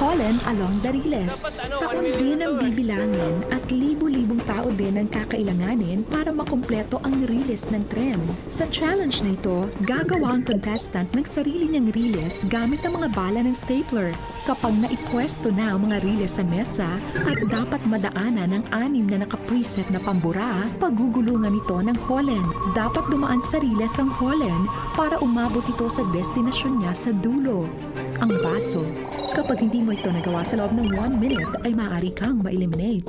Holland along the Riles. Taon din ang bibilangin at libu-libong tao din ang kakailanganin para makumpleto ang riles ng tren. Sa challenge na ito, gagawa ang contestant ng sarili niyang riles gamit ang mga bala ng stapler. Kapag naipwesto na ang mga riles sa mesa at dapat madaanan ng 6 na nakapreset na pambura, pagugulungan ito ng Holland. Dapat dumaan sa riles ang Holland para umabot ito sa destinasyon niya sa dulo, ang baso. Kapag hindi mo ito nagawa sa loob ng 1 minute, ay maaari kang ma-eliminate.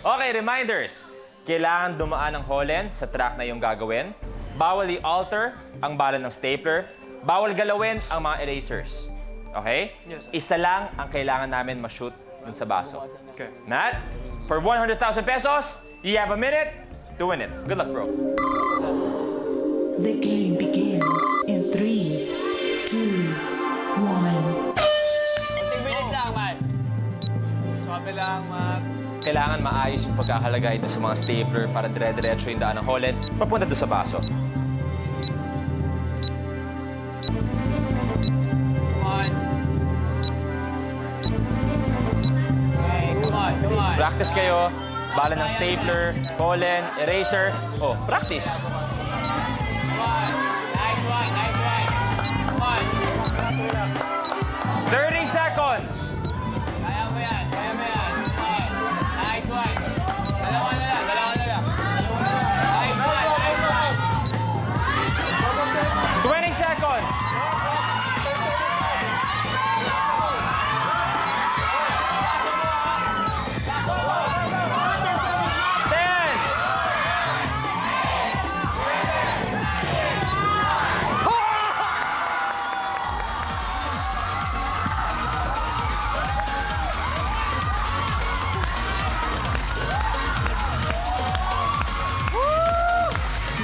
Okay, reminders. Kailangan dumaan ng Holland sa track na yung gagawin. Bawal i-alter ang bala ng stapler. Bawal galawin ang mga erasers. Okay? Yes, sir. Isa lang ang kailangan namin ma-shoot dun sa baso. Okay. Matt, for 100,000 pesos, you have a minute to win it. Good luck, bro. The game begins in 3, 2, 1. Konting bilis lang, Matt. Sabi lang, Matt. Kailangan maayos yung pagkakalagay dun sa mga stapler para dire-diretso yung daan ng Holland papunta dun sa baso. Come on. Okay, come on, come on. Practice kayo. Bala ng stapler, Holland, eraser. Oh, practice. Come on. Nice one, nice one. Come on. 30 seconds. Kaya mo yan, kaya mo yan. Come on. Nice one. Dalawa na lang, dalawa na lang. Nice one, nice one. 20 seconds. Ten.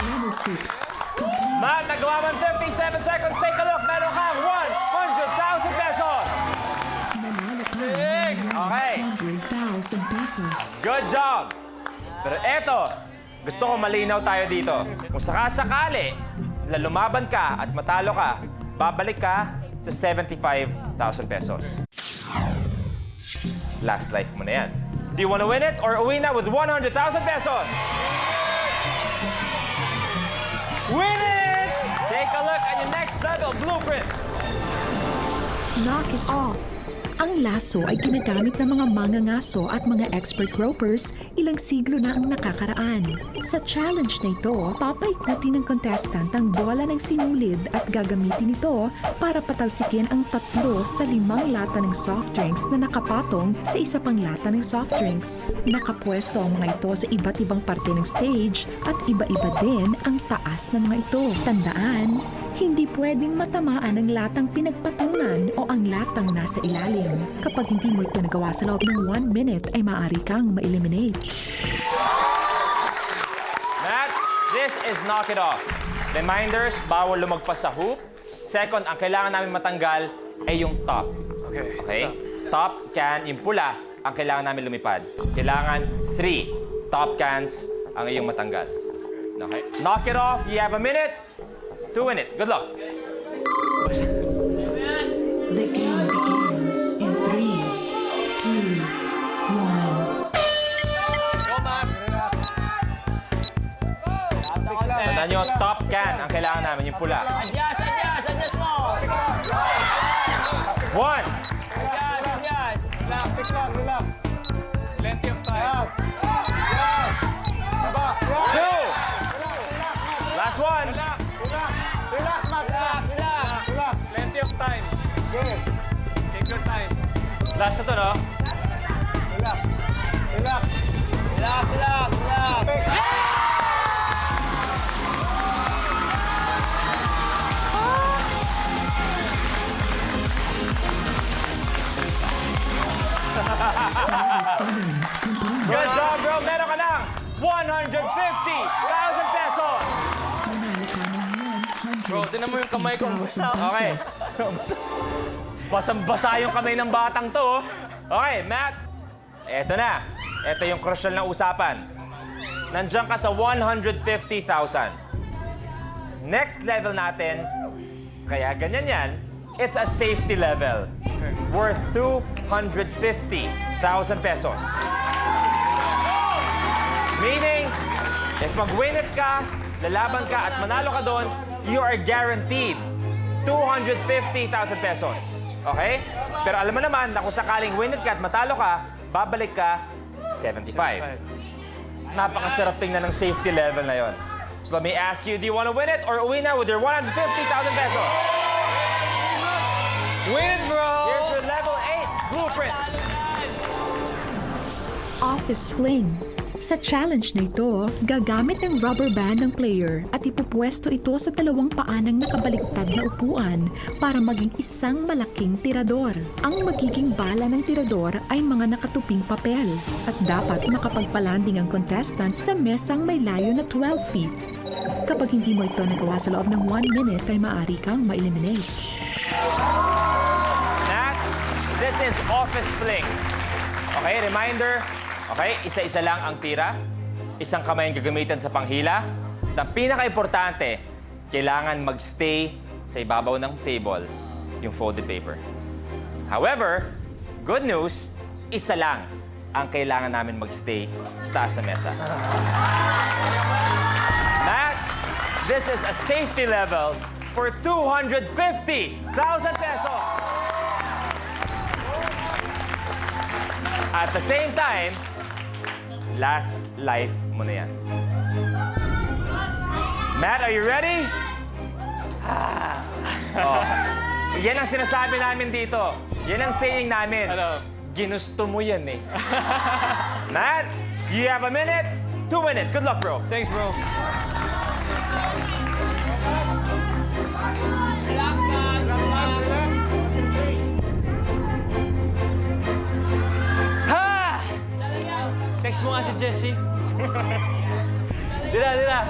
Level 6. Matt, nagawa mo 57 seconds. Take a look. Meron kang 100,000 pesos. Nanalo ka ng Okay. 100,000 pesos. Good job. Pero eto, gusto ko malinaw tayo dito. Kung sakasakali na lumaban ka at matalo ka, babalik ka sa 75,000 pesos. Last life mo na yan. Do you want to win it or uwi na with 100,000 pesos? Win it! Take a look at your next level blueprint. Knock it off. Ang lasso ay ginagamit ng mga mangangaso at mga expert ropers ilang siglo na ang nakakaraan. Sa challenge na ito, papaikutin ng contestant ang bola ng sinulid at gagamitin ito para patalsikin ang 3 sa 5 lata ng soft drinks na nakapatong sa isa pang lata ng soft drinks. Nakapwesto ang mga ito sa iba't ibang parte ng stage at iba-iba din ang taas ng mga ito. Tandaan, hindi pwedeng matamaan ang latang pinagpatungan o ang latang nasa ilalim. Kapag hindi mo ito nagawa sa loob ng 1 minute, ay maaari kang ma-eliminate. Matt, this is knock it off. Reminders, bawal lumagpas sa hoop. Second, ang kailangan namin matanggal ay yung top. Okay. Okay? Top can, yung pula, ang kailangan namin lumipad. Kailangan 3 top cans ang iyong matanggal. Okay? Knock it off. You have a minute to win it. Good luck. The game begins in 3, 2, 1. Go, Matt. Taas na konti. Tandaan nyo, top can ang kailangan namin, yung pula. Adjust, adjust, adjust mo. 1, Adjust, adjust. Relax, relax. Plenty of time. 2, last one. Relax, Matt. Relax. Plenty of time. Take your time. Last na to, no? Relax. Level 7. Complete. Good job, bro. Meron ka ng 150,000 pesos. Nanalo ka ng 100,000 Bro, tinan mo yung kamay ko. Okay. Basang-basa yung kamay ng batang to. Oh. Okay, Matt. Eto na. Eto yung crucial na usapan. Nandiyan ka sa 150,000. Next level natin, kaya ganyan yan, it's a safety level. worth 250,000 pesos. Meaning, if mag-win it ka, lalaban ka at manalo ka doon, you are guaranteed 250,000 pesos. Okay? Pero alam mo naman na kung sakaling win it ka at matalo ka, babalik ka 75. Napakasarap tingnan ng safety level na yon. So let me ask you, do you want to win it or uwi na with your 150,000 pesos? Win it, bro! Here's your level 8 blueprint. Office Fling. Sa challenge na ito, gagamit ng rubber band ng player at ipupwesto ito sa dalawang paanang nakabaliktad na upuan para maging isang malaking tirador. Ang magiging bala ng tirador ay mga nakatuping papel at dapat makapagpalanding ang contestant sa mesang may layo na 12 feet. Kapag hindi mo ito nagawa sa loob ng 1 minute ay maaari kang ma-eliminate. Nat, this is Office Fling. Okay, reminder. Okay, isa-isa lang ang tira. Isang kamay ang gagamitan sa panghila. At ang pinaka-importante, kailangan magstay sa ibabaw ng table yung folded paper. However, good news, isa lang ang kailangan namin magstay sa taas na mesa. Matt, this is a safety level for 250,000 pesos. At the same time, last life mo na yan. Matt, are you ready? Oh. Yan ang sinasabi namin dito. Yan ang saying namin. Ano? Ginusto mo yan eh. Matt, you have a minute to win it. Good luck, bro. Thanks, bro. Ha! Text mo nga si Jessie. Dila.